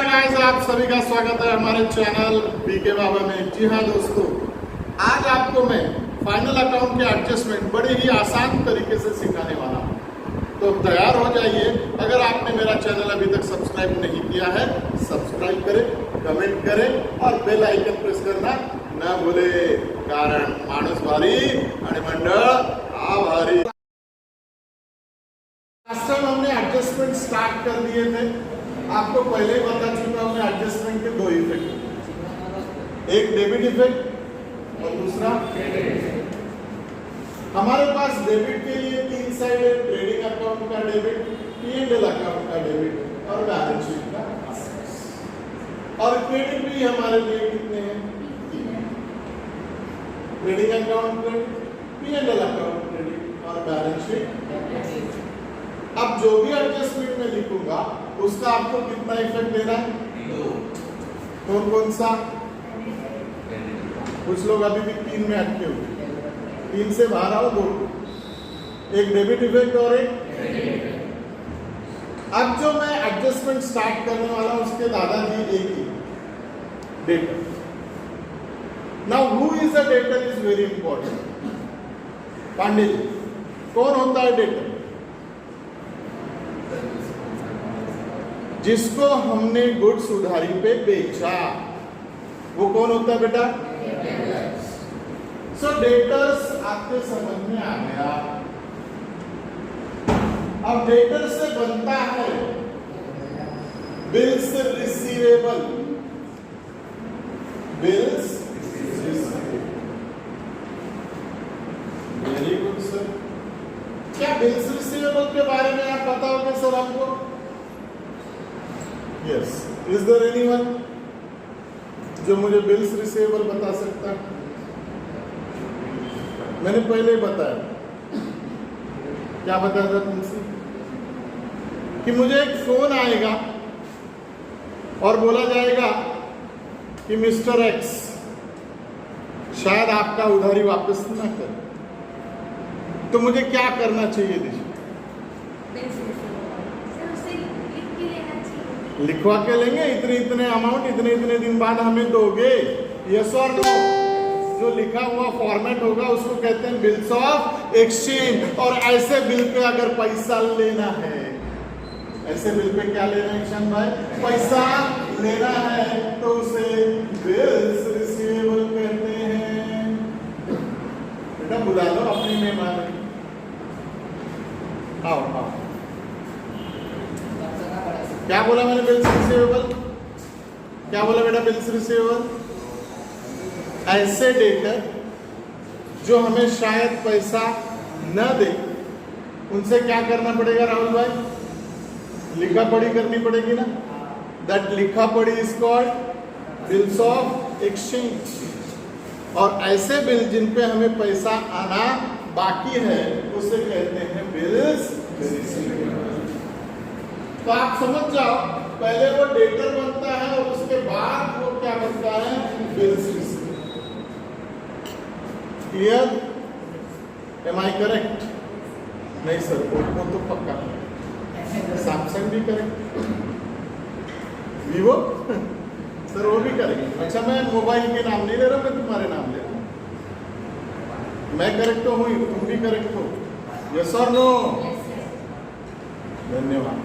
Guys, आप सभी का स्वागत है हमारे चैनल बीके बाबा में। जी हाँ दोस्तों, आज आपको मैं फाइनल अकाउंट के एडजस्टमेंट बड़े ही आसान तरीके से सिखाने वाला हूँ। तो तैयार हो जाइए। अगर आपने मेरा चैनल अभी तक सब्सक्राइब नहीं किया है, सब्सक्राइब करें, कमेंट करें और बेल आइकन प्रेस करना न भूले, कारण माणूस भारी आणि मंडळ आभारी। लास्ट टाइम हमने एडजस्टमेंट स्टार्ट कर दिए थे। आपको पहले ही बता चुका हूं मैं एडजस्टमेंट के दो इफेक्ट, एक डेबिट इफेक्ट और दूसरा क्रेडिट। हमारे पास डेबिट के लिए तीन साइड है, ट्रेडिंग अकाउंट का डेबिट, P&L अकाउंट का डेबिट और बैलेंस शीट का असेट्स। और क्रेडिट भी हमारे लिए कितने हैं? Trading account credit, P&L account credit और बैलेंस शीट। अब जो भी एडजस्टमेंट में लिखूंगा उसका आपको कितना इफेक्ट देना है? कौन कौन सा? कुछ लोग अभी भी तीन में अटके हुए, तीन से बाहर आओ। दो, एक डेबिट इफेक्ट और एक। अब जो मैं एडजस्टमेंट स्टार्ट करने वाला हूं उसके दादाजी एक ही debtor. Now who is a debtor is very important. Pandey ji, कौन होता है डेटर? जिसको हमने गुड्स उधारी पे बेचा, वो कौन होता है बेटा? सो डेटर्स आपके समझ में आ गया। अब डेटर से बनता है bills receivable. Bills very good sir. क्या बिल्स रिसीवेबल के बारे में आप पता होगा सर आपको? Yes. Is there anyone जो मुझे बिल्स रिसीवेबल बता सकता है? मैंने पहले ही बताया। क्या बताया था तुमसे? कि मुझे एक फोन आएगा और बोला जाएगा कि मिस्टर एक्स शायद आपका उधारी वापस ना करे, तो मुझे क्या करना चाहिए? दीजिए, लिखवा के लेंगे इतने इतने अमाउंट इतने इतने दिन बाद हमें दोगे, यस और नो। जो लिखा हुआ फॉर्मेट होगा उसको कहते हैं बिल्स ऑफ एक्सचेंज। और ऐसे बिल पे अगर पैसा लेना है, ऐसे बिल पे क्या लेना है ईशान भाई? पैसा लेना है, तो उसे बिल्स रिसीवेबल कहते हैं। बेटा बुला लो अपनी मेहमान, आओ आओ। क्या बोला मैंने? Bills receivable. क्या बोला बेटा? बिल्स रिसीवेबल ऐसे डेटर जो हमें शायद पैसा न दे, उनसे क्या करना पड़ेगा राहुल भाई? लिखा पढ़ी करनी पड़ेगी ना। दैट लिखा पढ़ी is called bills of exchange. और ऐसे बिल जिन पे हमें पैसा आना बाकी है उसे कहते हैं बिल्स रिसीवेबल। तो आप समझ जाओ, पहले वो डेटर बनता है और उसके बाद वो क्या बनता है? Bills receivable. Clear? Am I correct? नहीं सर, वो तो पक्का। सैमसंग भी करेक्ट, वीवो सर वो भी करेक्ट। अच्छा, मैं मोबाइल के नाम नहीं ले रहा, मैं तुम्हारे नाम ले रहा हूं। मैं करेक्ट तो हूं, तुम भी करेक्ट हो। यस और नो? धन्यवाद।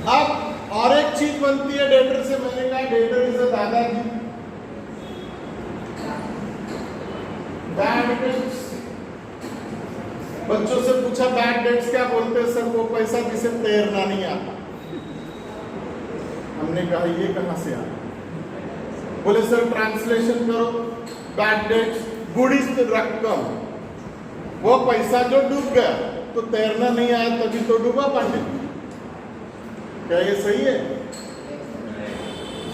अब और एक चीज बनती है डेटर से। मैंने कहा डेटर इज अ दादाजी। Bad debts. बच्चों से पूछा बैड डेट्स क्या बोलते हैं? सर वो पैसा जिसे तैरना नहीं आता। हमने कहा ये कहां से आया? बोले सर ट्रांसलेशन करो। बैड डेट्स गुड़िस्त रकम, वो पैसा जो डूब गया, तो तैरना नहीं आया तभी तो डूबा पांडे। क्या ये सही है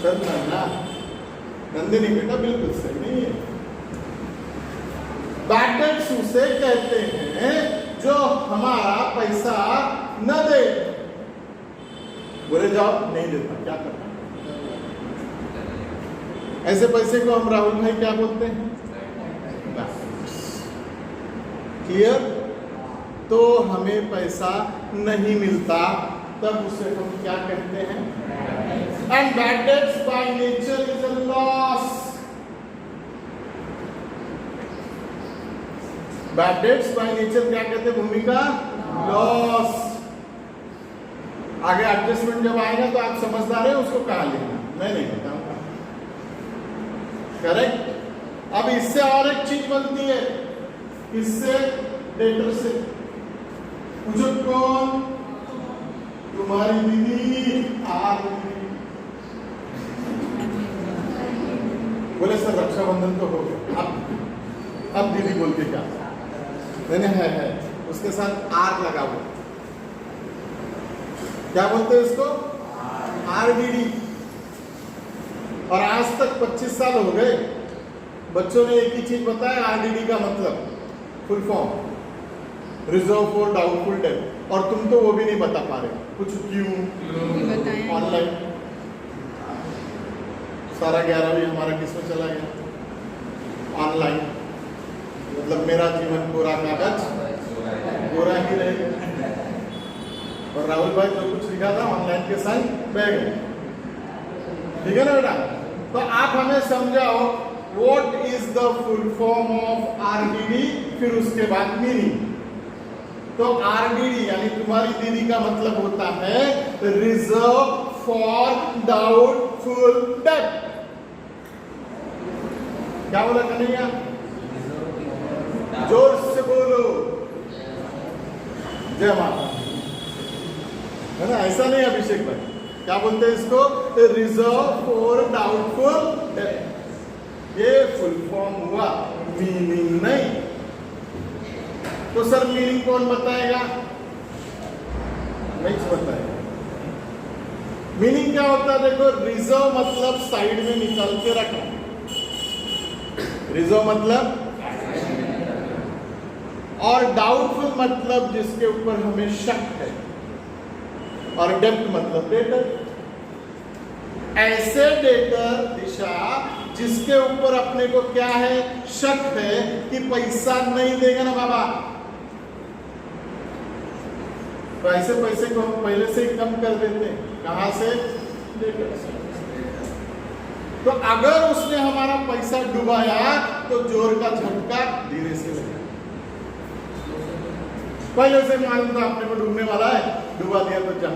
सर? ना नंदिनी बेटा बिल्कुल सही नहीं है। बैड डेट्स उसे कहते हैं जो हमारा पैसा न दे। बोले जाओ नहीं देता, क्या करना? ऐसे पैसे को हम राहुल भाई क्या बोलते हैं? क्लियर? तो हमें पैसा नहीं मिलता तब उसे हम क्या कहते हैं? And bad debts by nature is a loss. Bad debts by nature क्या कहते हैं भूमिका? लॉस। आगे एडजस्टमेंट जब आएगा तो आप समझदार हैं, उसको कहाँ लिखना, मैं नहीं बताऊंगा। करेक्ट। अब इससे और एक चीज बनती है, इससे डेटर से पूछो कौन? तुम्हारी दीदी आर बोले सर रक्षाबंधन तो हो गया, अब दीदी बोल के क्या? मैंने है उसके साथ आर लगा हुआ, क्या बोलते हैं इसको? आरडीडी। और आज तक 25 साल हो गए, बच्चों ने एक ही चीज बताया, आरडीडी का मतलब full form reserve for doubtful debt, और तुम तो वो भी नहीं बता पा रहे। कुछ क्यों? ऑनलाइन सारा 11वीं हमारा किसमें चला गया? ऑनलाइन। मतलब मेरा जीवन पूरा कागज पूरा ही रहे। और राहुल भाई जो कुछ लिखा था ऑनलाइन के साथ बह गए, ठीक है ना बेटा? तो आप हमें समझाओ what is the full form of RDD, फिर उसके बाद मीनिंग। तो आरडीडी यानी तुम्हारी दीदी का मतलब होता है रिजर्व फॉर डाउटफुल डेट। क्या बोला कन्हैया? जोर से बोलो, जय माता, है ना? ऐसा नहीं अभिषेक भाई, क्या बोलते हैं इसको? Reserve for doubtful debt. ये फुल फॉर्म हुआ, मीनिंग नहीं। तो सर मीनिंग कौन बताएगा? नहीं बताएगा। मीनिंग क्या होता है? देखो, रिजर्व मतलब साइड में निकाल के रखना। रिजर्व मतलब, और डाउटफुल मतलब जिसके ऊपर हमें शक है, और डेब्ट मतलब डेटर। ऐसे डेटर दिशा जिसके ऊपर अपने को क्या है? शक है कि पैसा नहीं देगा ना बाबा, तो ऐसे पैसे को हम पहले से ही कम कर देते हैं। कहां से? डेटर से। तो अगर उसने हमारा पैसा डुबाया तो जोर का झटका धीरे से लगेगा। पहले से मालूम था अपने को डूबने वाला है, डुबा दिया तो जा।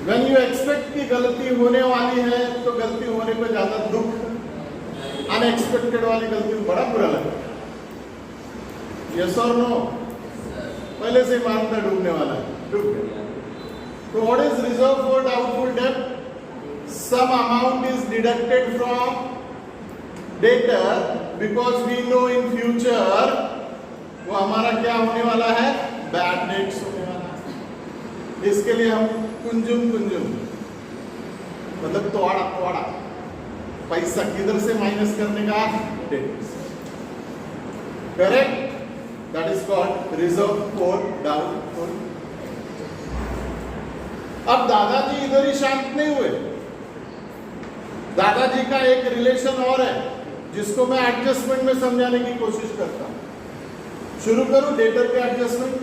When you expect कि गलती होने वाली है तो गलती होने पर ज्यादा दुख, अनएक्सपेक्टेड वाली गलती में बड़ा बुरा लगता है। यस और नो? पहले से मालूम था डूबने वाला है, डूब गया। तो what is reserve for doubtful debt? Some amount is deducted from debtor because we know in future वो हमारा क्या होने वाला है? बैड डेट्स होने वाला है। इसके लिए हम कुंजुम मतलब तोड़ा पैसा किधर से माइनस करने का? Debts. Correct? That is called reserve for doubtful. अब दादाजी इधर ही शांत नहीं हुए, दादाजी का एक रिलेशन और है जिसको मैं एडजस्टमेंट में समझाने की कोशिश करता हूं। शुरू करूं डेटर के एडजस्टमेंट।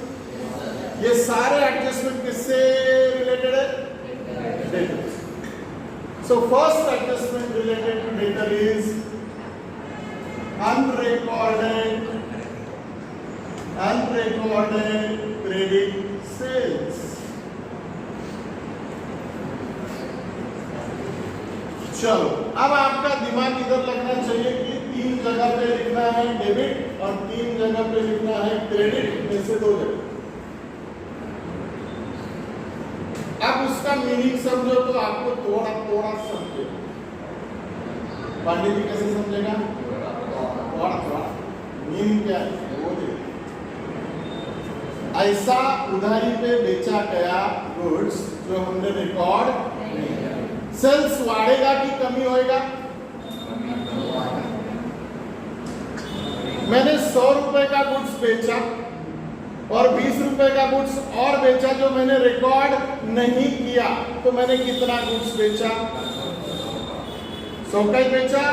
ये सारे एडजस्टमेंट किससे रिलेटेड है? Debtor. So first adjustment related to debtor is unrecorded credit sales. चलो, अब आपका दिमाग इधर लगना चाहिए कि 3 जगह पे लिखना है डेबिट और 3 जगह पे लिखना है क्रेडिट, में से 2 जगह। अब उसका मीनिंग समझो तो आपको थोड़ा समझे। पांडे जी कैसे समझेगा? थोड़ा मीनिंग क्या है वो देखिए। ऐसा उधारी पे बेचा गया गुड्स जो हमने रिकॉर्ड नहीं किया। सेल्स वाढ़ेगा कि कमी होएगा? मैंने 100 रुपए का गुड्स बेचा और 20 रुपए का गुड्स और बेचा जो मैंने रिकॉर्ड नहीं किया, तो मैंने कितना गुड्स बेचा? 100 का ही बेचा?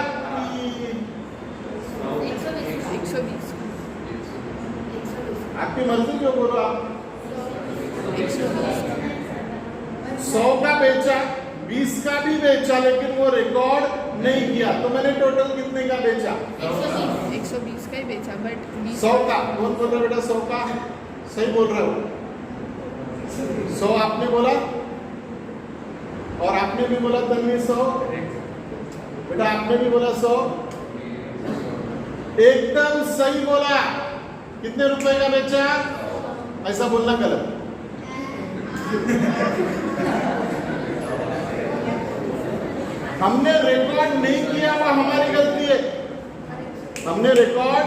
120। आपकी मर्जी जो बोलो आप। 120। बेचा, 20 का भी बेचा, लेकिन वो रिकॉर्ड नहीं किया, तो मैंने टोटल कितने का बेचा? 120 का ही बेचा, बट 100 का। कौन बोल रहा है बेटा 100 का? सही बोल रहे हो। 100 आपने बोला और आपने भी बोला तन्वी 100, बेटा आपने भी बोला 100, एकदम सही बोला। कितने रुपए का बेचा? ऐसा बोलना गलत। हमने रिकॉर्ड नहीं किया, वो हमारी गलती है। हमने रिकॉर्ड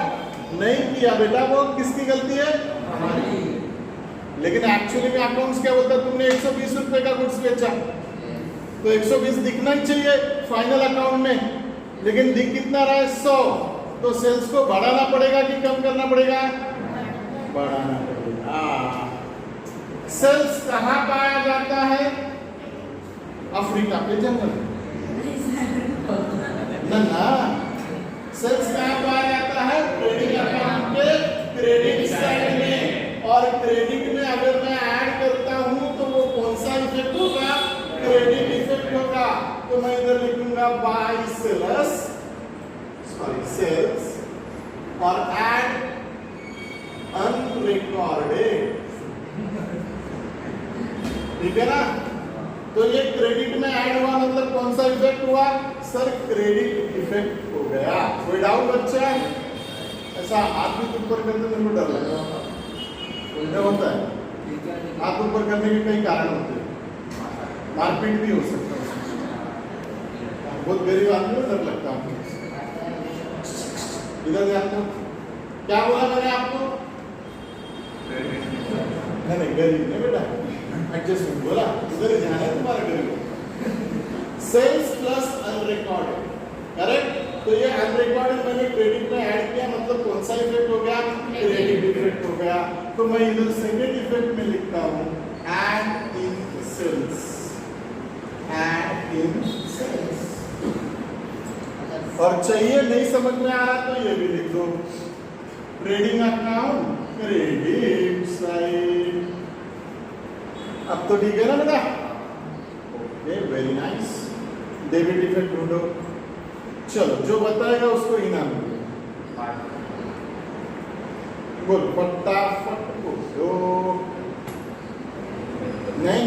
नहीं किया बेटा, वो किसकी गलती है? हमारी। लेकिन एक्चुअली में अकाउंट्स क्या बोलता है? तुमने 120 रुपए का गुड्स बेचा, तो 120 दिखना ही चाहिए फाइनल अकाउंट में, लेकिन दिख कितना रहा है? 100। तो सेल्स को बढ़ाना पड़ेगा कि कम करना पड़ेगा? बढ़ाना पड़ेगा। सेल्स कहाँ पाया जाता है? अफ्रीका के जंगल में। ना सेल्स कहाँ पाया जाता है? ट्रेडिंग अकाउंट के क्रेडिट साइड में। और क्रेडिट में अगर मैं ऐड करता हूं तो वो कौन सा इफेक्ट होगा? क्रेडिट इफेक्ट होगा। तो मैं इधर लिखूंगा बाय सेल्स और ऐड अनरिकॉर्डेड। ठीक है ना? तो ये क्रेडिट में ऐड हुआ, मतलब कौन सा इफेक्ट हुआ? सर क्रेडिट इफेक्ट हो गया। कोई डाउट बच्चा? ऐसा हाथ भी ऊपर करते मेरे को डर लगता है। क्या होता है? हाथ ऊपर करने के कई कारण होते हैं, मारपीट भी हो सकता है। बहुत गरीब आदमी को डर लगता है। इधर से आपको क्या बोला मैंने आपको? नहीं गरीब नहीं बेटा, एडजस्टमेंट बोला। उधर ही जाना है तुम्हारा गरीब। Sales plus unrecorded, correct? तो ये अनरिकॉर्डेड मैंने क्रेडिट में ऐड किया, मतलब कौन सा इफेक्ट हो गया? क्रेडिट इफेक्ट हो गया। तो मैं इधर सेकंड इफेक्ट में लिखता हूं add in sales, add in sales. और चाहिए नहीं समझ में आ रहा तो ये भी लिख दो, ट्रेडिंग अकाउंट क्रेडिट साइड। अब तो ठीक है ना बेटा? Okay, very nice. Debit effect ढूंढो। चलो, जो बताएगा उसको इनाम मिलेगा। बोल फटाफट बोलो। नहीं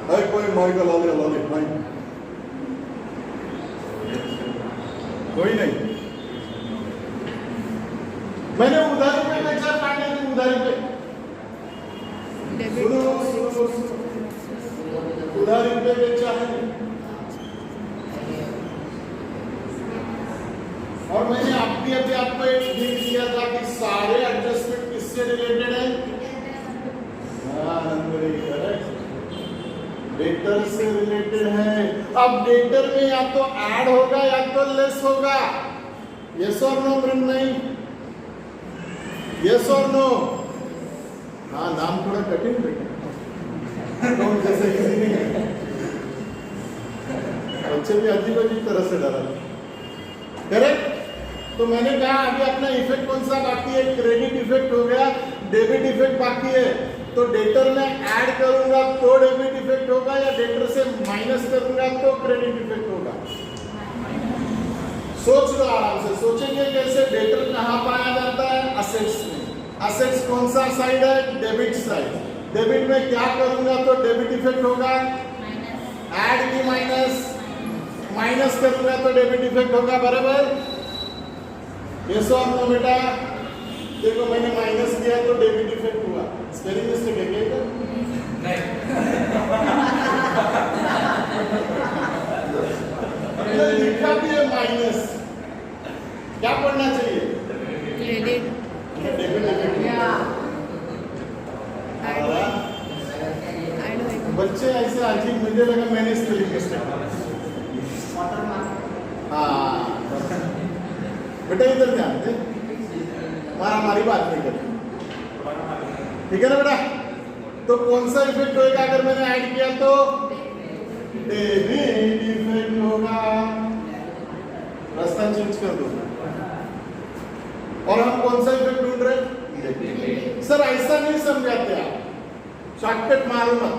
है कोई माइक ला ले नहीं, कोई नहीं। मैंने उधारी पे बेचा, पांडे की उधारी पे। सुनो, उधारी पे बेचा है। और मैंने अभी आपको एक लिंक दिया था कि सारे एडजस्टमेंट किससे रिलेटेड है? डेटर से रिलेटेड है। अब डेटर में या तो ऐड होगा या तो लेस होगा। यस और नो मृण्मयी? यस और नो? हाँ, नाम थोड़ा कठिन बेटा, जैसे इजी नहीं है। बच्चे भी अजीब अजीब तरह से डरा। करेक्ट? तो मैंने कहा अभी अपना इफेक्ट कौन सा बाकी है? क्रेडिट इफेक्ट हो गया, डेबिट इफेक्ट बाकी है। तो डेटर में ऐड करूंगा तो डेबिट इफेक्ट होगा, या डेटर से माइनस करूंगा तो क्रेडिट इफेक्ट होगा? सोच लो आराम से। सोचेंगे कैसे? डेटर कहां पाया जाता है? असेट्स में। असेट्स कौन सा साइड है? Debit side. डेबिट में क्या करूंगा तो डेबिट इफेक्ट होगा? ऐड की माइनस, माइनस करूंगा तो डेबिट इफेक्ट होगा। बराबर? यस और नो बेटा? देखो मैंने माइनस किया तो डेबिट इफेक्ट हुआ। स्पेलिंग मिस्टेक है क्या? नहीं, लिखा भी है माइनस। क्या पढ़ना चाहिए? क्रेडिट। Debit effect. बच्चे ऐसे अजीब, मुझे लगा मैंने स्पेलिंग मिस्टेक। हाँ बेटा, इधर ध्यान दे, मारी बात नहीं करें। ठीक है ना बेटा? तो कौन सा इफेक्ट होगा अगर मैंने ऐड किया तो? डेबिट इफेक्ट होगा। रास्ता चेंज कर दो। और हम कौन सा इफेक्ट ढूंढ रहे? सर ऐसा नहीं समझाते आप, शॉर्टकट मारो मत।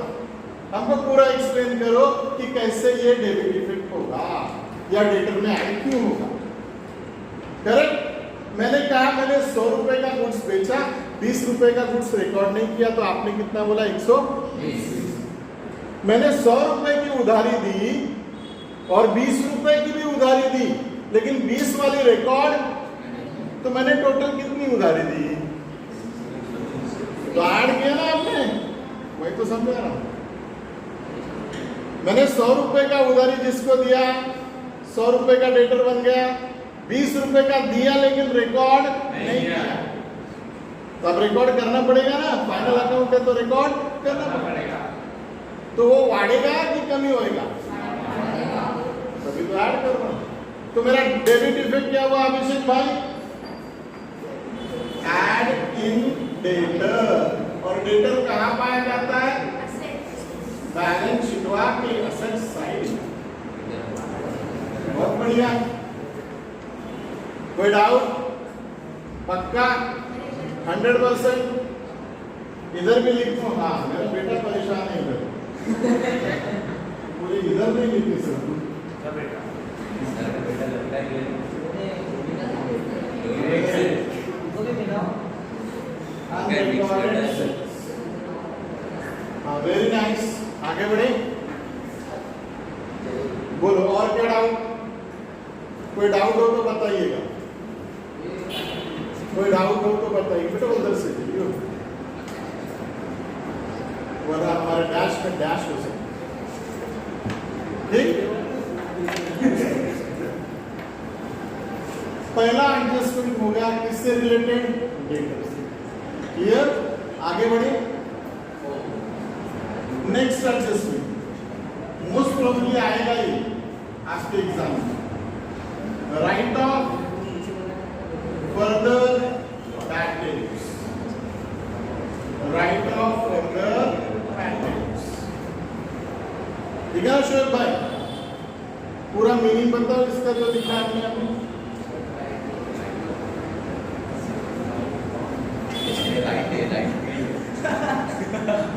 हमको पूरा एक्सप्लेन करो कि कैसे ये डेबिट इफेक्ट होगा या डेटर में ऐड क्यों होगा। करेक्ट। मैंने कहा मैंने 100 रुपए का गुड्स बेचा, 20 रुपए का गुड्स रिकॉर्ड नहीं किया, तो आपने कितना बोला? 120। मैंने 100 रुपए की उधारी दी और 20 रुपए की भी उधारी दी, लेकिन 20 वाली रिकॉर्ड, तो मैंने टोटल कितनी उधारी दी? तो ऐड किया ना आपने, वही तो समझा रहा हूं। मैंने 100 रुपए का उधारी जिसको दिया, 100 रुपए का डेटर बन गया, 20 रुपए का दिया लेकिन रिकॉर्ड नहीं किया। तो अब रिकॉर्ड करना पड़ेगा ना, फाइनल अकाउंट है तो रिकॉर्ड करना पड़ेगा। तो वो बढ़ेगा कि कमी होएगा? तभी तो ऐड कर रहा हूं। तो मेरा डेबिट इफेक्ट क्या हुआ अभिषेक भाई? Add in debtor. और डेटर कहां पाया जाता है? बैलेंस शीटवा के असेट साइड। बहुत बढ़िया। कोई डाउट? पक्का 100%? इधर भी लिख दो। हाँ, मेरा बेटा परेशान है इधर। पूरी इधर नहीं लिखी सर। Very nice. आगे बढ़े, बोलो और क्या डाउट? कोई डाउट हो तो बताइएगा। कोई डाउट हो तो बताइए बेटा, उधर से चलिए, वरना हमारे डैश में डैश हो सकता। ठीक। पहला एडजस्टमेंट हो गया किससे रिलेटेड? डेटर से। क्लियर? आगे बढ़े। नेक्स्ट एडजस्टमेंट मोस्ट प्रोबेबली आएगा ये आज के एग्जाम में। Right off further bad debts. Right off further bad debts. ठीक है ना शोएब भाई? पूरा मीनिंग बताओ इसका जो लिखा है आपने अभी।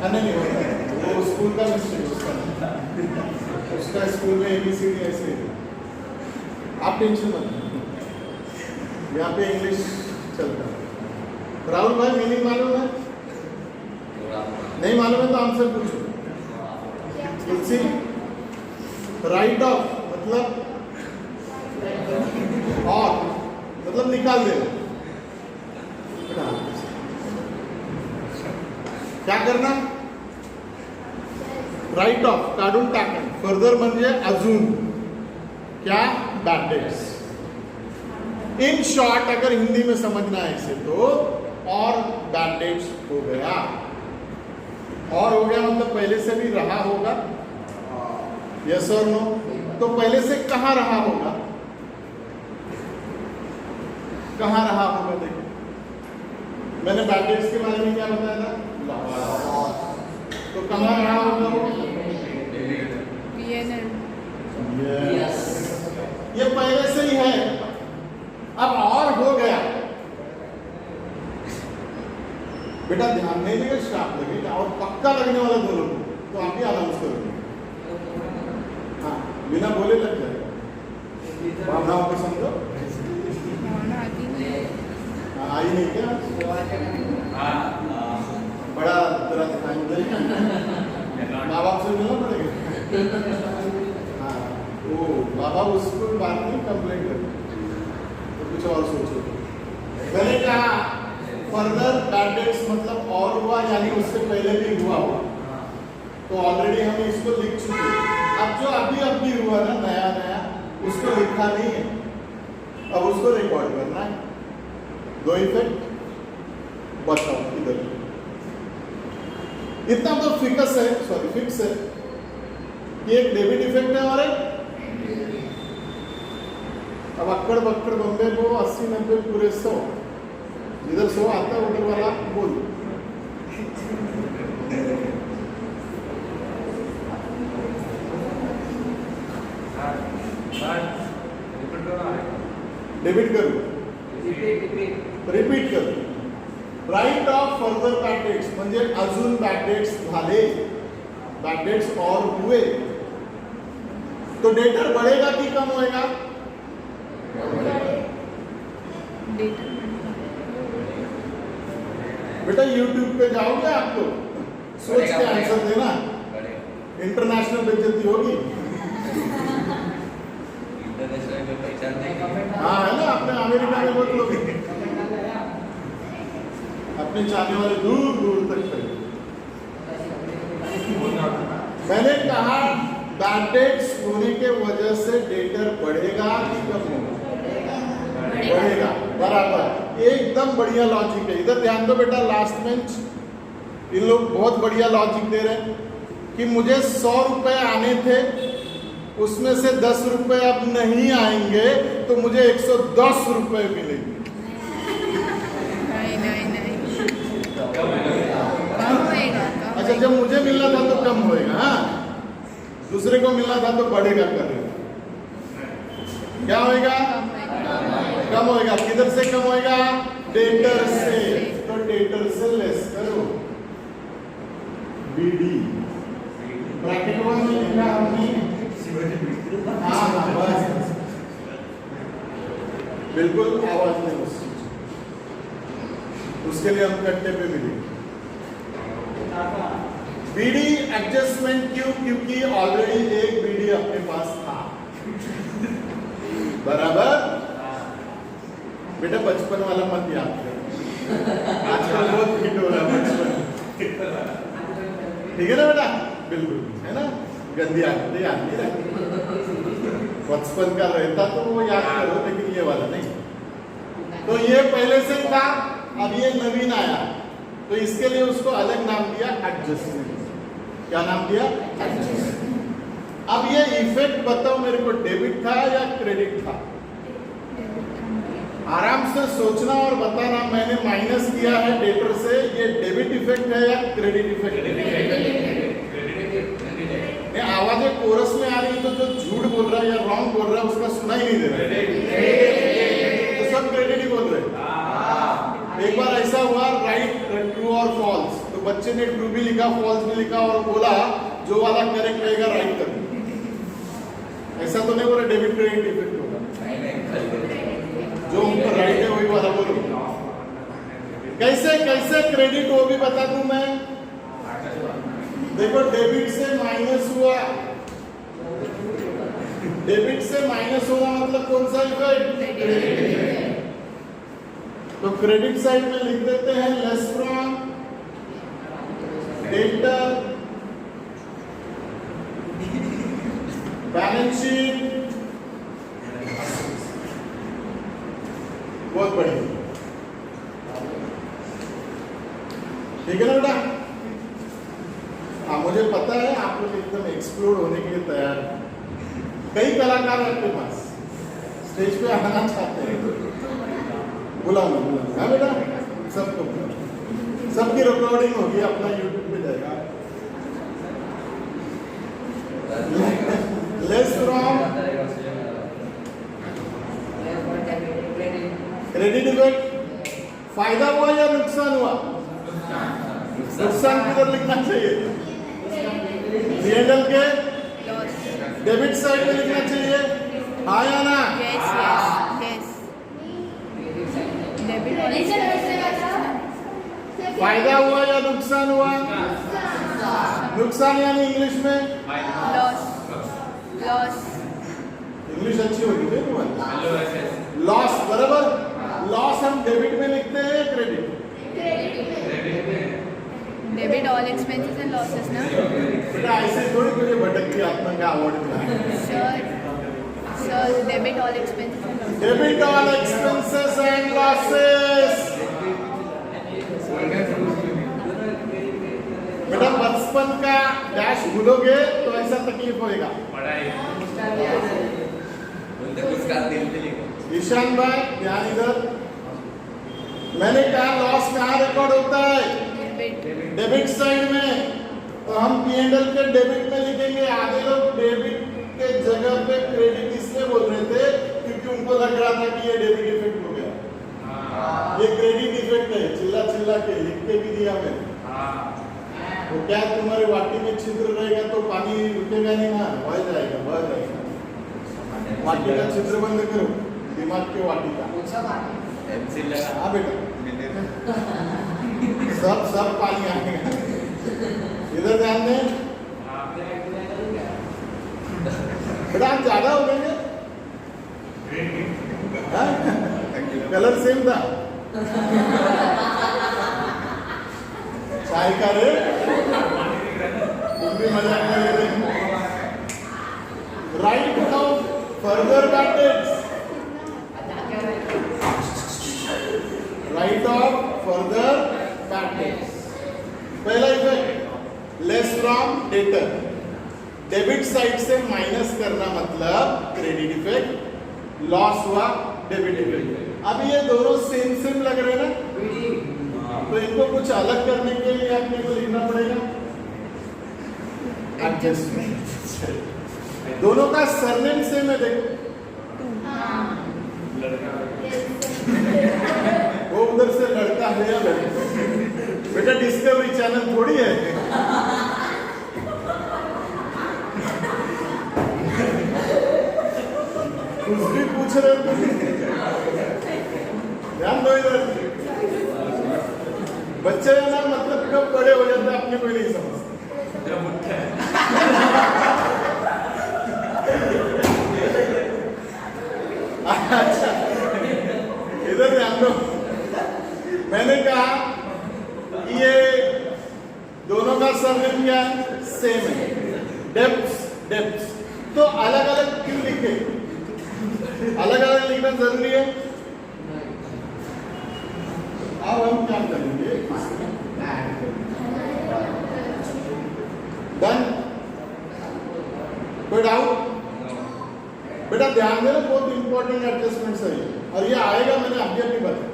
नहीं होता, वो स्कूल का मिस्टेक उसका स्कूल में ABCD ऐसे। आप टेंशन मत लो, यहाँ पे इंग्लिश चलता है। राहुल भाई मीनिंग मालूम है? नहीं मालूम है तो आंसर पूछो। तुलसी, राइट ऑफ मतलब और मतलब निकाल देना। क्या करना? राइट ऑफ काढून टाकणं। फर्दर म्हणजे अजून क्या? Bad debts. इन शॉर्ट अगर हिंदी में समझना है इसे तो और बैड डेट्स हो गया। और हो गया मतलब पहले से भी रहा होगा। यस और नो? तो पहले से कहां रहा होगा? कहां रहा होगा? देखो मैंने बैड डेट्स के बारे में क्या बताया था? तो कहां रहा होगा वो? यस, ये पहले से ही है। अब और हो गया। बेटा ध्यान नहीं देगा, स्टाफ लगेगा और पक्का लगने वाला दोनों को, तो आप ही अनाउंस करोगे। हाँ, बिना बोले लग जाएगा। भावनाओं को समझो। आई नहीं क्या? बड़ा तरह दिखाई माँ बाप से मिलना पड़ेगा। हाँ, वो बाबा उसको बात नहीं कंप्लेंट कर, तो कुछ और सोचो। मैंने कहा फर्दर बैड डेट्स मतलब और हुआ, यानी उससे पहले भी हुआ हुआ, तो ऑलरेडी हम इसको लिख चुके। अब जो अभी हुआ ना नया नया, उसको लिखा नहीं है, अब उसको रिकॉर्ड करना है। दो इफेक्ट बताओ इधर। इतना तो फिक्स है, सॉरी फिक्स है कि एक डेबिट इफेक्ट है और एक। अब अक्कड़ बक्कड़ बम्बे को 80-90 पूरे 100, जिधर 100 आता है उधर वाला बोल। डेबिट करू, रिपीट करू। Write off further bad debts म्हणजे अजून बॅड डेट्स झाले, बैड डेट्स और हुए तो डेटर बढ़ेगा कि कम होएगा? डेटर बेटा YouTube पे जाओगे आप लोग, सोच के आंसर देना, इंटरनेशनल बेइज्जती होगी। इंटरनेशनल में पहचान देंगे। हाँ है ना, अपने अमेरिका में बहुत लोग हैं। अपने चाहने वाले दूर दूर तक खड़े। मैंने कहा बैड डेट्स होने के वजह से डेटर बढ़ेगा कि कम होगा? बढ़ेगा, बराबर। एकदम बढ़िया लॉजिक है। इधर ध्यान दो बेटा, लास्ट बेंच, इन लोग बहुत बढ़िया लॉजिक दे रहे हैं कि मुझे 100 रुपए आने थे, उसमें से 10 रुपए अब नहीं आएंगे तो मुझे 110 रुपए मिलेंगे। नहीं कम होएगा। अच्छा, जब मुझे मिलना था तो कम होएगा, हाँ, दूसरे को मिलना था तो बढ़ेगा, करेगा। क्या होएगा? कम होएगा। किधर से कम होएगा? डेटर से। तो डेटर से लेस करो, BD ब्रैकेट में लिखा हमने। हाँ हाँ, बस बिल्कुल आवाज नहीं उस चीज, उसके लिए हम कट्टे पे मिलेंगे। BD एडजस्टमेंट क्यों? क्योंकि ऑलरेडी एक BD अपने पास था, बराबर। बेटा बचपन वाला मत याद करो, आजकल बहुत हिट हो रहा है बचपन, ठीक है ना बेटा? बिल्कुल, है ना? गंदी आदतें याद नहीं रखती। बचपन का रहता तो वो याद करो, लेकिन ये वाला नहीं। तो ये पहले से था, अब ये नवीन आया, तो इसके लिए उसको अलग नाम दिया एडजस्टमेंट। क्या नाम दिया? एडजस्टमेंट। अब ये इफेक्ट बताओ मेरे को, डेबिट था या क्रेडिट था? आराम से सोचना और बताना। मैंने माइनस किया है डेटर से, ये डेबिट इफेक्ट है या क्रेडिट इफेक्ट है? आवाजें कोरस में आ रही है तो जो झूठ बोल रहा है या रॉन्ग बोल रहा है उसका सुना ही नहीं दे रहा है, तो सब क्रेडिट ही बोल रहे हैं। एक बार ऐसा हुआ, राइट ट्रू और फॉल्स, तो बच्चे ने ट्रू भी लिखा, फॉल्स भी लिखा और बोला जो वाला करेक्ट रहेगा राइट कर। ऐसा तो नहीं बोला डेबिट क्रेडिट इफेक्ट होगा, जो उनको राइट है वही वाला बोलो। कैसे कैसे क्रेडिट वो भी बता दूं मैं। देखो, डेबिट से माइनस हुआ, डेबिट से माइनस होगा मतलब कौन सा इफेक्ट? तो क्रेडिट साइड में लिख देते हैं less from debtor, balance sheet. बहुत बढ़िया, ठीक है ना बेटा? हाँ, मुझे पता है आप लोग एकदम एक्सप्लोर होने के लिए तैयार हैं। कई कलाकार आपके पास स्टेज पे आना चाहते हैं, बुलाओ हाँ बेटा, सबको सबकी रिकॉर्डिंग होगी, अपना यूट्यूब पे जाएगा। लेस फ्रॉम क्रेडिट इफेक्ट, फायदा हुआ या नुकसान हुआ? नुकसान किधर लिखना चाहिए? P&L के डेबिट साइड में लिखना चाहिए, हाँ या ना? फायदा हुआ या नुकसान हुआ? नुकसान यानी इंग्लिश में लॉस। इंग्लिश अच्छी होगी थे लॉस, बराबर। लॉस हम डेबिट में लिखते हैं या credit? Debit all expenses and losses ना। बेटा ऐसे थोड़ी मुझे भटकती आत्मा का अवार्ड मिला। Sir debit all expenses and losses. Debit all expenses and losses. बेटा बचपन का डैश भूलोगे तो ऐसा तकलीफ होएगा। ईशान भाई ध्यान इधर। मैंने कहा लॉस कहाँ रिकॉर्ड होता है? डेबिट साइड में। तो हम P&L के डेबिट में लिखेंगे। आधे लोग डेबिट के जगह पे क्रेडिट इसलिए बोल रहे थे क्योंकि उनको लग रहा था कि ये डेबिट इफेक्ट हो गया, ये क्रेडिट इफेक्ट है। चिल्ला चिल्ला के लिख के भी दिया मैंने। तो क्या तुम्हारे वाटी में छिद्र रहेगा टूटेगा नहीं ना, बह जाएगा, बह जाएगा। वाटी का चित्र बंद करो, दिमाग के वाटी का। पेंसिल लगा। हाँ बेटा, सब पानी आएगा। इधर ध्यान दें बेटा, आप ज्यादा हो गए क्या? हाँ? कलर सेम था। चाय का रे, तुम भी मजाक में ले रहे हो। Right now further bad debts, write off further bad debts. पहला effect, less from debtor, debit side से माइनस करना मतलब क्रेडिट इफेक्ट, लॉस हुआ डेबिट इफेक्ट। अब ये दोनों सेम लग रहे हैं ना, तो इनको कुछ अलग करने के लिए अपने को लिखना पड़ेगा एडजस्टमेंट। दोनों का सरनेम सेम है, देखो वो उधर से लड़का है या लड़की? बेटा डिस्कवरी चैनल थोड़ी है। कुछ भी पूछ रहे हो, ध्यान दो इधर। बच्चे है ना, मतलब कब बड़े हो जाते हैं अपने को नहीं समझते। अच्छा, इधर ध्यान दो। मैंने कहा कि ये दोनों का सरनेम क्या है? सेम है, डेब्ट्स। तो अलग अलग क्यों लिखे? अलग अलग लिखना जरूरी है। अब हम क्या करेंगे? डन? कोई डाउट? बेटा ध्यान देना, बहुत इंपॉर्टेंट एडजस्टमेंट है ये, और ये आएगा, मैंने अभी बताया।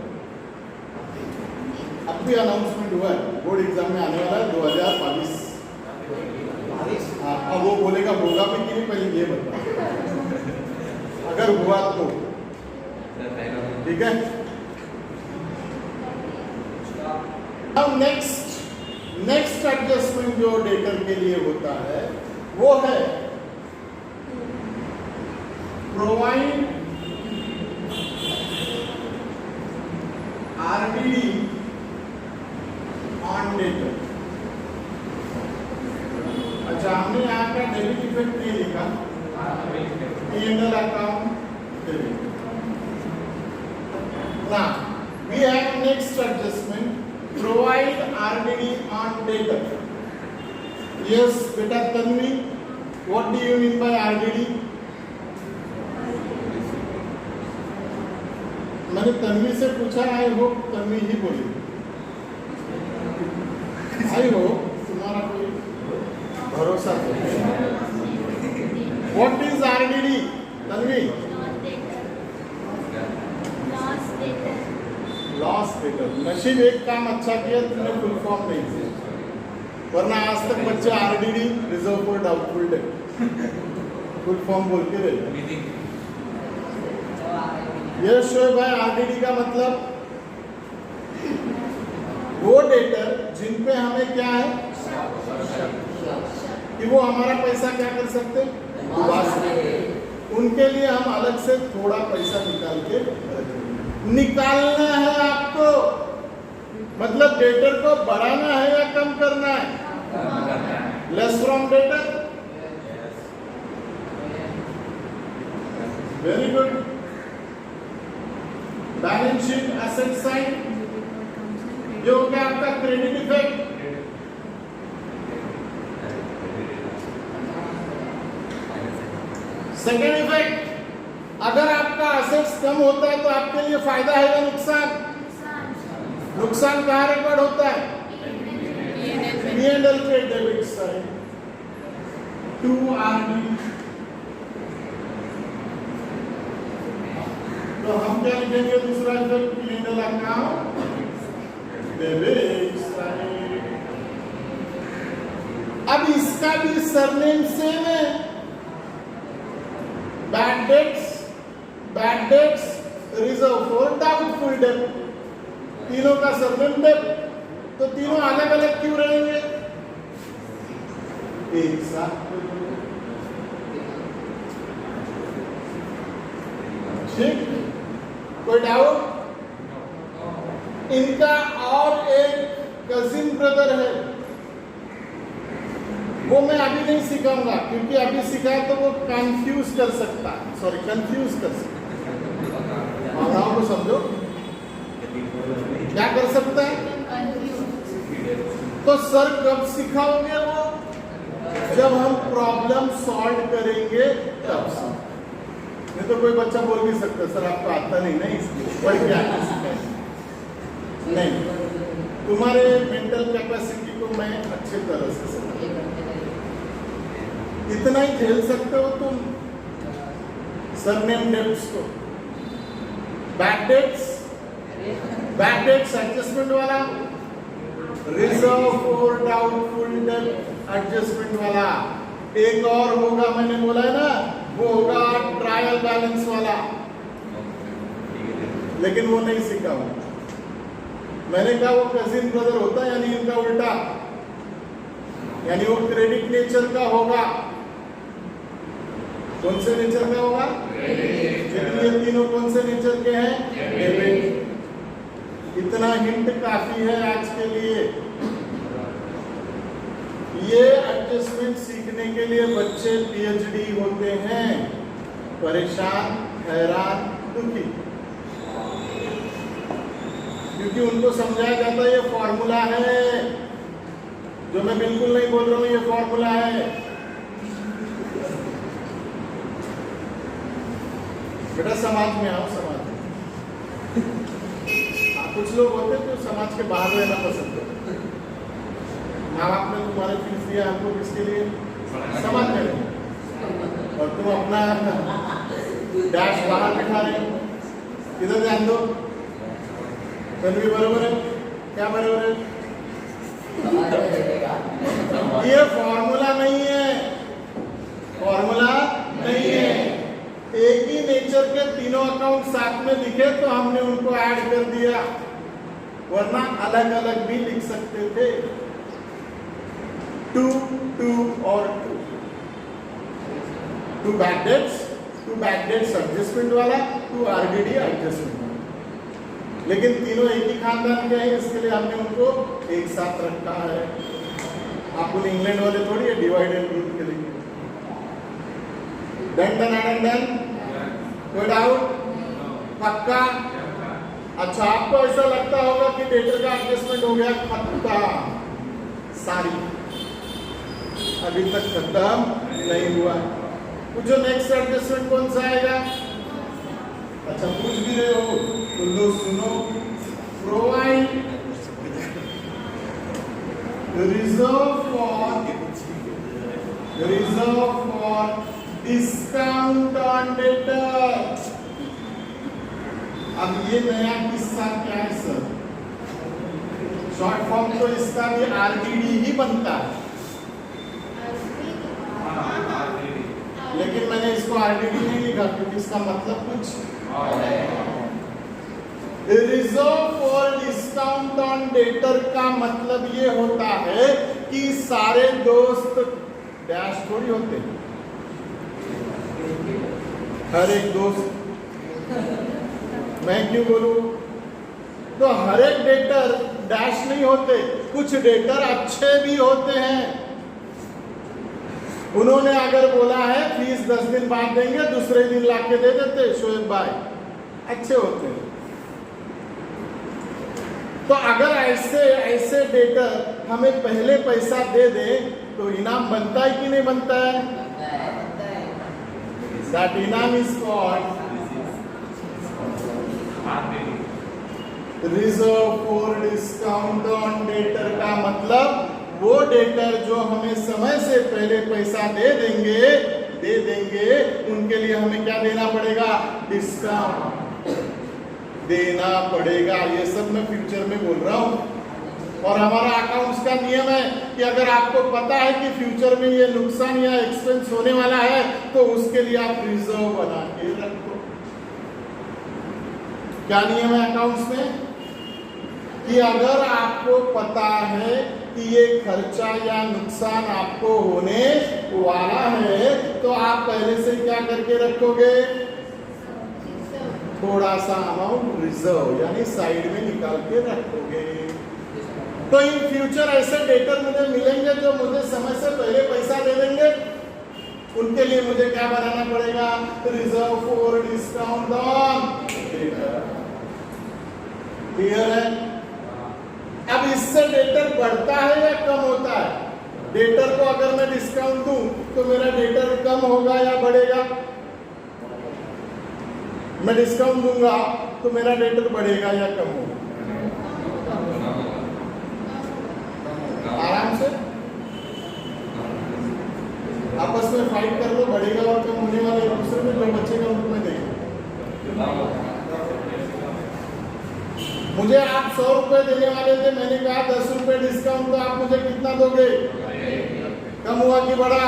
अब भी अनाउंसमेंट हुआ है, बोर्ड एग्जाम में आने वाला है 2022। हाँ, अब वो बोलेगा होगा भी कि नहीं, पहले ये बता, अगर हुआ तो ठीक है। अब नेक्स्ट एडजस्टमेंट जो डेटर के लिए होता है वो है प्रोवाइड आरडीडी ऑन डेटर। अच्छा, हमने यहाँ का डेबिट इफेक्ट नहीं लिखा, P&L account debit. Now we have next adjustment, provide RDD on debtor. Yes, beta Tanvi, what do you mean by RDD? मैंने तन्वी से पूछा, आई होप तन्वी ही बोली। आई होप तुम्हारा कोई भरोसा है। What is RDD? Tanvi? Loss debtor. नशीब एक काम अच्छा किया तुमने, फुल फॉर्म नहीं किया, वरना आज तक बच्चे RDD, reserve for doubtful debt, full form बोल के रहे। ये शोएब भाई, आरडीडी का मतलब वो डेटर जिन पे हमें क्या है कि वो हमारा पैसा क्या कर सकते, उनके लिए हम अलग से थोड़ा पैसा निकाल के निकालना है आपको। मतलब डेटर को बढ़ाना है या कम करना है? Less from debtor. Very good. Balance sheet asset side, ये हो गया आपका क्रेडिट इफेक्ट। सेकेंड इफेक्ट, अगर आपका असेट्स कम होता है तो आपके लिए फायदा है या नुकसान? नुकसान कहाँ रिकॉर्ड होता है? P&L के डेबिट साइड, 2RD। तो हम क्या लिखेंगे? दूसरा effect, P&L account debit side. अब इसका भी सरनेम सेम है, bad debts, reserve for doubtful debt. तीनों का सरनेम डेट, तो तीनों अलग अलग क्यों रहेंगे? एक साथ ठीक, कोई डाउट? इनका और एक कजिन ब्रदर है, वो मैं अभी नहीं सिखाऊंगा, क्योंकि अभी सिखाए तो वो कंफ्यूज कर सकता है, कंफ्यूज कर सकता है। भावनाओं को समझो, क्या कर सकता है? तो सर कब सिखाओगे वो? जब हम प्रॉब्लम सॉल्व करेंगे तब से। नहीं तो कोई बच्चा बोल भी सकता सर आपको आता नहीं ना, इसलिए पढ़ के आके सिखाएंगे। नहीं, तुम्हारे मेंटल कैपेसिटी को मैं अच्छे तरह से इतना ही झेल सकते हो तुम सरनेम डेट्स को, बैड डेट्स एडजस्टमेंट वाला, reserve for doubtful debt adjustment वाला, एक और होगा मैंने बोला है ना, वो होगा ट्रायल बैलेंस वाला, लेकिन वो नहीं सीखा हूं। मैंने कहा वो कजिन ब्रदर होता है, यानी इनका उल्टा, यानी वो क्रेडिट नेचर का होगा। कौन से नेचर का होगा? ये तीनों कौन से नेचर के हैं? डेबिट। इतना हिंट काफी है आज के लिए। ये एडजस्टमेंट सीखने के लिए बच्चे पीएचडी होते हैं, परेशान, हैरान, दुखी, क्योंकि उनको समझाया जाता है ये फॉर्मूला है, जो मैं बिल्कुल नहीं बोल रहा हूं, ये फॉर्मूला है। बेटा समाज में आओ, समाज में। कुछ लोग होते हैं जो समाज के बाहर रहना पसंद करते हैं। माँ बाप ने तुम्हारे फीस दिया हमको किसके लिए? समाज में नहीं। और तुम अपना डैश बाहर बिठा रहे हो, इधर ध्यान दो। भी बरोबर है, क्या बरोबर है? ये फॉर्मूला नहीं है, फॉर्मूला नहीं है। एक ही नेचर के तीनों अकाउंट साथ में लिखे तो हमने उनको ऐड कर दिया, वरना अलग अलग भी लिख सकते थे। 2 और 2 बैड डेट्स एडजस्टमेंट वाला, 2 आरडीडी एडजस्टमेंट वाला, लेकिन तीनों एक ही खानदान के हैं, इसके लिए हमने उनको एक साथ रखा है। आप उन इंग्लैंड वाले थोड़ी है डिवाइड एंड रूल के लिए। डन कोई डाउट? पक्का? अच्छा, आपको ऐसा लगता होगा कि डेटर का एडजस्टमेंट हो गया खत्म, सारी अभी तक खत्म नहीं हुआ। जो नेक्स्ट एडजस्टमेंट कौन सा आएगा? अच्छा, पूछ भी रहे हो तो लो सुनो। Provide reserve for discount on debtor. अब ये नया किस्सा क्या है सर? शॉर्ट फॉर्म तो इसका भी आरडीडी ही बनता है, लेकिन मैंने इसको आरडीडी नहीं लिखा क्योंकि इसका मतलब कुछ reserve for discount on debtor का मतलब ये होता है कि सारे दोस्त डैश थोड़ी होते हैं, हर एक दोस्त, मैं क्यों बोलूं? तो हर एक डेटर डैश नहीं होते, कुछ डेटर अच्छे भी होते हैं। उन्होंने अगर बोला है फीस 10 दिन बाद देंगे, दूसरे दिन लाके दे देते, शोएब भाई अच्छे होते हैं। तो अगर ऐसे डेटर हमें पहले पैसा दे दे तो इनाम बनता है कि नहीं बनता है? That इनाम is called reserve for discount on debtor का मतलब वो डेटर जो हमें समय से पहले पैसा दे देंगे उनके लिए हमें क्या देना पड़ेगा? डिस्काउंट देना पड़ेगा। ये सब मैं फ्यूचर में बोल रहा हूँ। और हमारा अकाउंट्स का नियम है कि अगर आपको पता है कि फ्यूचर में ये नुकसान या एक्सपेंस होने वाला है तो उसके लिए आप रिजर्व बना के रखो। क्या नियम है अकाउंट्स में? कि अगर आपको पता है कि ये खर्चा या नुकसान आपको होने वाला है तो आप पहले से क्या करके रखोगे? थोड़ा सा अमाउंट रिजर्व यानी साइड में निकाल के रखोगे। तो इन फ्यूचर ऐसे डेटर मुझे मिलेंगे जो मुझे समय से पहले पैसा दे देंगे, उनके लिए मुझे क्या बनाना पड़ेगा? Reserve for discount on debtor. Clear है? अब इससे डेटर बढ़ता है या कम होता है? डेटर को अगर मैं डिस्काउंट दूं तो मेरा डेटर कम होगा या बढ़ेगा? मैं डिस्काउंट दूंगा तो मेरा डेटर बढ़ेगा या कम होगा? आराम से आपस में फाइट कर लो, बढ़ेगा और कम होने वाले एक दूसरे में, जो बचेगा उनको मैं देखूं। मुझे आप 100 रुपए देने वाले थे, मैंने कहा 10 रुपए डिस्काउंट, तो आप मुझे कितना दोगे? कम हुआ कि बढ़ा?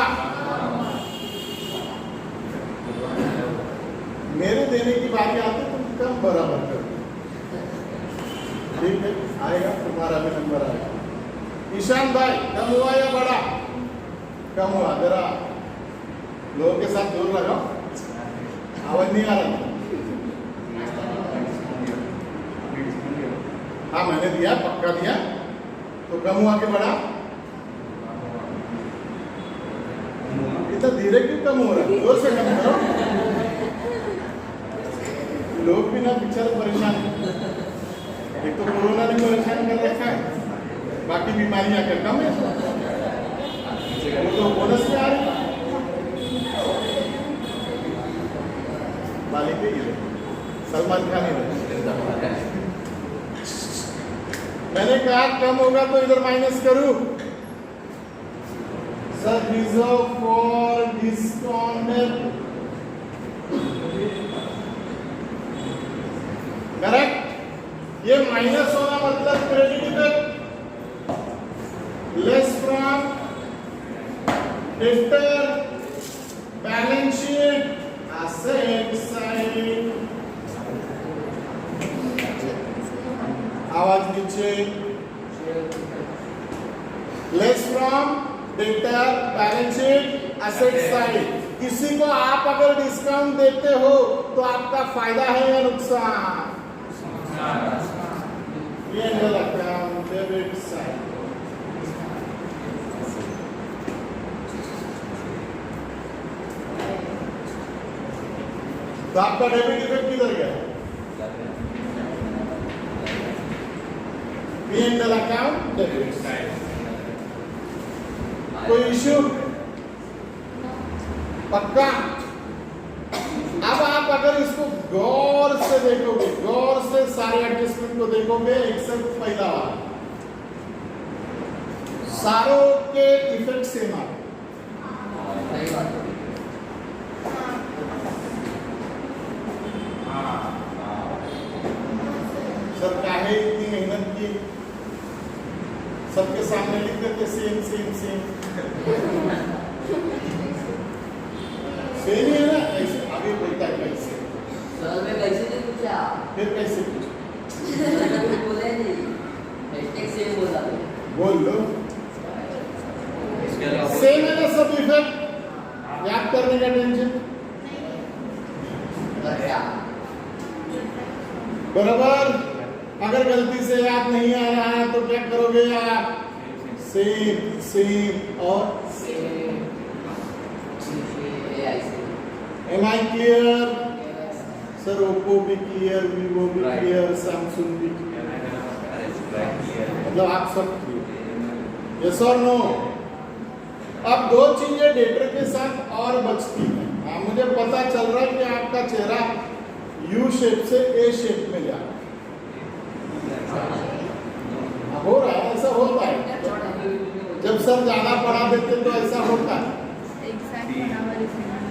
मेरे देने की बारी आती तुम कम बराबर कर, ठीक है? आएगा तुम्हारा भी नंबर आएगा। ईशान भाई कम हुआ या बढ़ा? कम हुआ। जरा लोगों के साथ जोर लगाओ, आवाज नहीं आ रहा। हाँ मैंने दिया, पक्का दिया। तो कम हुआ कि बढ़ा? इतना धीरे क्यों कम हो रहा है? जोर से कम करो, लोग भी ना बेचारे परेशान। एक तो कोरोना ने परेशान कर रखा है, बाकी बीमारियां का कम है, वो तो बोनस में आ रही है। मालिक ये सलमान खान ही मैंने कहा कम होगा तो इधर माइनस करूं। Sir reserve for discount, correct. ये माइनस होना मतलब credit effect, less from debtor balance sheet asset side. आवाज नीचे। Less from debtor balance sheet asset side. किसी को आप अगर डिस्काउंट देते हो तो आपका फायदा है या नुकसान? ये अकाउंट डेबिट साइड। तो आपका डेबिट इफेक्ट किधर गया? P&L account debit side. कोई इश्यू? पक्का? अब आप अगर इसको गौर से देखोगे, गौर से सारे एडजस्टमेंट को देखोगे, एक्सेप्ट पहला वाला, सारों के इफेक्ट सेम आ। सर काहे इतनी मेहनत की, सबके सामने लिख देते सेम सेम सेम। सेम ही है ना? ऐसे आगे बोलता है कैसे? सर मैं कैसे नहीं पूछा? फिर कैसे पूछा? बोले नहीं, हैशटैग सेम बोला। बोल लो। इसके अलावा सेम है ना सब इफेक्ट, याद करने का टेंशन। बराबर। अगर गलती से याद नहीं आ रहा है तो क्या करोगे आप? सेम सेम और am I clear? Sir Oppo भी क्लियर, वीवो भी क्लियर, सैमसंग भी क्लियर, मतलब आप सब क्लियर? यस और नो? अब दो चीजें डेटर के साथ और बचती हैं। मुझे पता चल रहा है कि आपका चेहरा यू शेप से ए शेप में जा रहा है। हो रहा है, ऐसा होता है। जब सर ज्यादा पढ़ा देते तो ऐसा होता है। Exact 1 hour is enough.